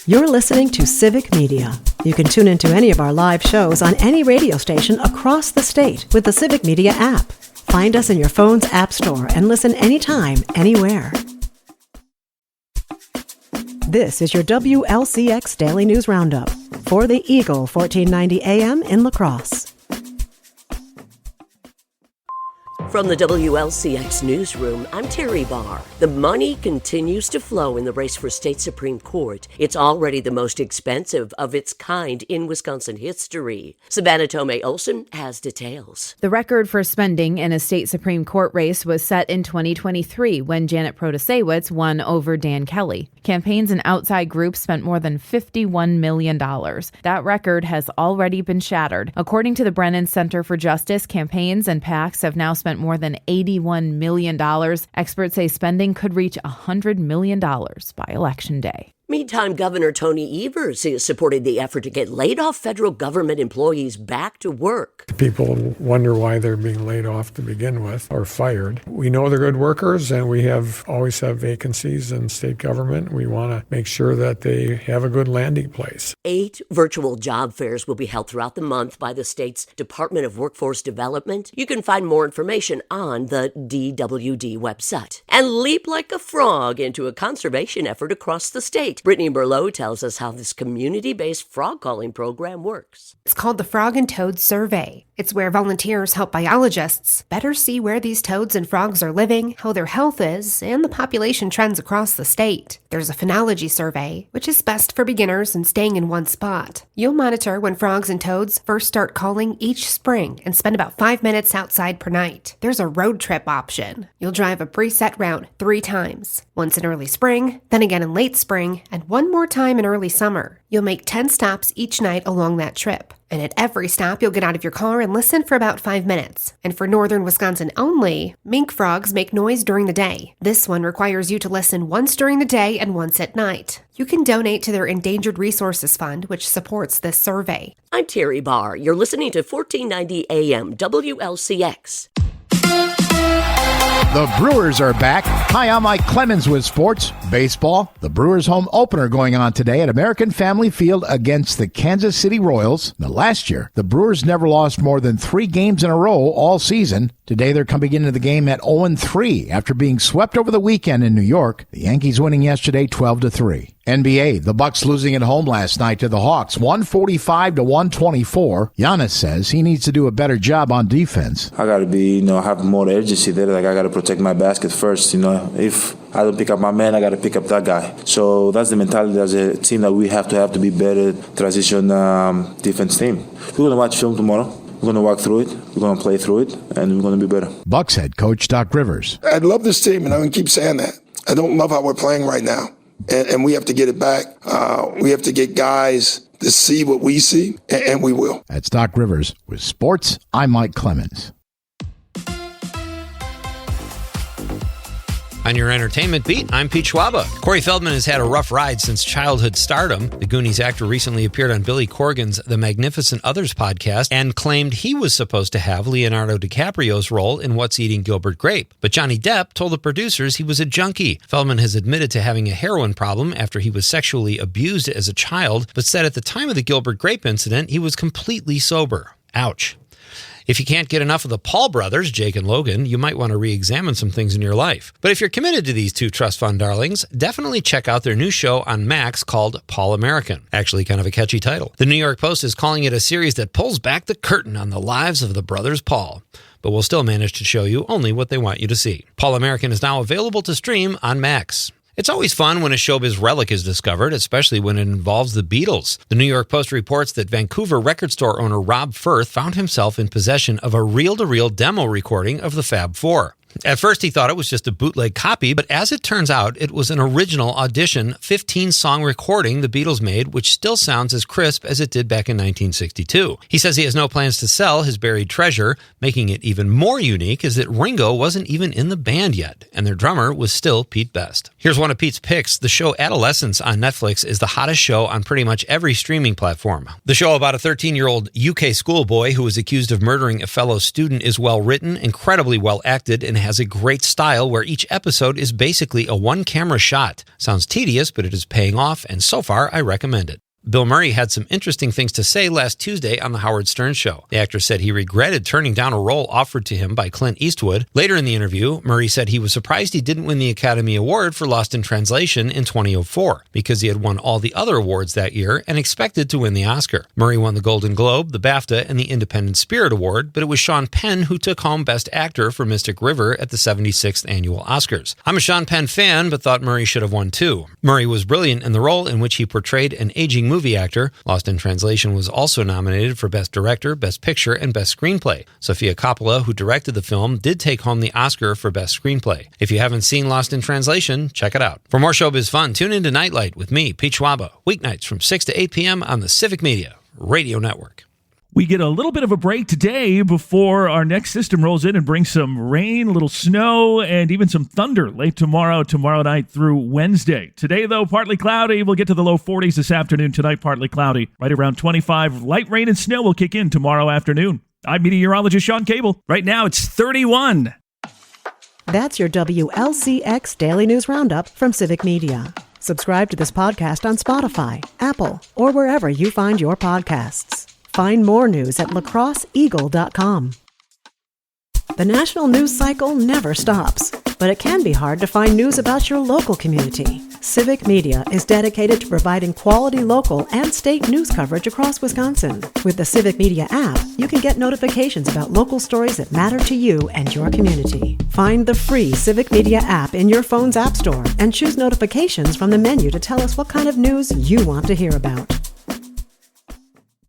You're listening to Civic Media. You can tune into any of our live shows on any radio station across the state with the Civic Media app. Find us in your phone's app store and listen anytime, anywhere. This is your WLCX Daily News Roundup for the Eagle 1490 AM in La Crosse. From the WLCX newsroom, I'm Terry Barr. The money continues to flow in the race for state Supreme Court. It's already the most expensive of its kind in Wisconsin history. Savannah Tomei Olson has details. The record for spending in a state Supreme Court race was set in 2023 when Janet Protasewicz won over Dan Kelly. Campaigns and outside groups spent more than $51 million. That record has already been shattered. According to the Brennan Center for Justice, campaigns and PACs have now spent more than $81 million. Experts say spending could reach $100 million by Election Day. Meantime, Governor Tony Evers has supported the effort to get laid-off federal government employees back to work. People wonder why they're being laid off to begin with or fired. We know they're good workers, and we always have vacancies in state government. We want to make sure that they have a good landing place. 8 virtual job fairs will be held throughout the month by the state's Department of Workforce Development. You can find more information on the DWD website. And leap like a frog into a conservation effort across the state. Brittany Berlot tells us how this community-based frog calling program works. It's called the Frog and Toad Survey. It's where volunteers help biologists better see where these toads and frogs are living, how their health is, and the population trends across the state. There's a phenology survey, which is best for beginners and staying in one spot. You'll monitor when frogs and toads first start calling each spring and spend about 5 minutes outside per night. There's a road trip option. You'll drive a preset route 3 times, once in early spring, then again in late spring, and one more time in early summer. You'll make 10 stops each night along that trip. And at every stop, you'll get out of your car and listen for about 5 minutes. And for northern Wisconsin only, mink frogs make noise during the day. This one requires you to listen once during the day and once at night. You can donate to their Endangered Resources Fund, which supports this survey. I'm Terry Barr. You're listening to 1490 AM WLCX. The Brewers are back. Hi, I'm Mike Clemens with sports. Baseball. The Brewers home opener going on today at American Family Field against the Kansas City Royals. Now, last year, the Brewers never lost more than 3 games in a row all season. Today, they're coming into the game at 0-3 after being swept over the weekend in New York. The Yankees winning yesterday 12-3. NBA, the Bucks losing at home last night to the Hawks, 145-124. Giannis says he needs to do a better job on defense. I got to be, have more urgency there. Like, I got to protect my basket first. If I don't pick up my man, I got to pick up that guy. So that's the mentality as a team that we have to be better transition defense team. We're going to watch film tomorrow. We're going to walk through it, we're going to play through it, and we're going to be better. Bucks head coach Doc Rivers. I love this team, and I'm going to keep saying that. I don't love how we're playing right now, and we have to get it back. We have to get guys to see what we see, and we will. That's Doc Rivers. With sports, I'm Mike Clemens. On your entertainment beat, I'm Pete Schwaba. Corey Feldman has had a rough ride since childhood stardom. The Goonies actor recently appeared on Billy Corgan's The Magnificent Others podcast and claimed he was supposed to have Leonardo DiCaprio's role in What's Eating Gilbert Grape. But Johnny Depp told the producers he was a junkie. Feldman has admitted to having a heroin problem after he was sexually abused as a child, but said at the time of the Gilbert Grape incident, he was completely sober. Ouch. If you can't get enough of the Paul brothers, Jake and Logan, you might want to re-examine some things in your life. But if you're committed to these two trust fund darlings, definitely check out their new show on Max called Paul American. Actually, kind of a catchy title. The New York Post is calling it a series that pulls back the curtain on the lives of the brothers Paul, but will still manage to show you only what they want you to see. Paul American is now available to stream on Max. It's always fun when a showbiz relic is discovered, especially when it involves the Beatles. The New York Post reports that Vancouver record store owner Rob Firth found himself in possession of a reel-to-reel demo recording of the Fab Four. At first, he thought it was just a bootleg copy, but as it turns out, it was an original audition 15-song recording the Beatles made, which still sounds as crisp as it did back in 1962. He says he has no plans to sell his buried treasure. Making it even more unique is that Ringo wasn't even in the band yet, and their drummer was still Pete Best. Here's one of Pete's picks. The show Adolescence on Netflix is the hottest show on pretty much every streaming platform. The show about a 13-year-old UK schoolboy who was accused of murdering a fellow student is well written, incredibly well acted, and and has a great style where each episode is basically a one-camera shot. Sounds tedious, but it is paying off, and so far, I recommend it. Bill Murray had some interesting things to say last Tuesday on The Howard Stern Show. The actor said he regretted turning down a role offered to him by Clint Eastwood. Later in the interview, Murray said he was surprised he didn't win the Academy Award for Lost in Translation in 2004 because he had won all the other awards that year and expected to win the Oscar. Murray won the Golden Globe, the BAFTA, and the Independent Spirit Award, but it was Sean Penn who took home Best Actor for Mystic River at the 76th Annual Oscars. I'm a Sean Penn fan, but thought Murray should have won too. Murray was brilliant in the role in which he portrayed an aging movie actor. Lost in Translation was also nominated for Best Director, Best Picture, and Best Screenplay. Sofia Coppola, who directed the film, did take home the Oscar for Best Screenplay. If you haven't seen Lost in Translation, check it out. For more showbiz fun, tune into Nightlight with me, Pete Schwaba, weeknights from 6 to 8 p.m. on the Civic Media Radio Network. We get a little bit of a break today before our next system rolls in and brings some rain, a little snow, and even some thunder late tomorrow night through Wednesday. Today, though, partly cloudy. We'll get to the low 40s this afternoon. Tonight, partly cloudy. Right around 25. Light rain and snow will kick in tomorrow afternoon. I'm meteorologist Sean Cable. Right now, it's 31. That's your WLCX Daily News Roundup from Civic Media. Subscribe to this podcast on Spotify, Apple, or wherever you find your podcasts. Find more news at lacrosseeagle.com. The national news cycle never stops, but it can be hard to find news about your local community. Civic Media is dedicated to providing quality local and state news coverage across Wisconsin. With the Civic Media app, you can get notifications about local stories that matter to you and your community. Find the free Civic Media app in your phone's app store and choose notifications from the menu to tell us what kind of news you want to hear about.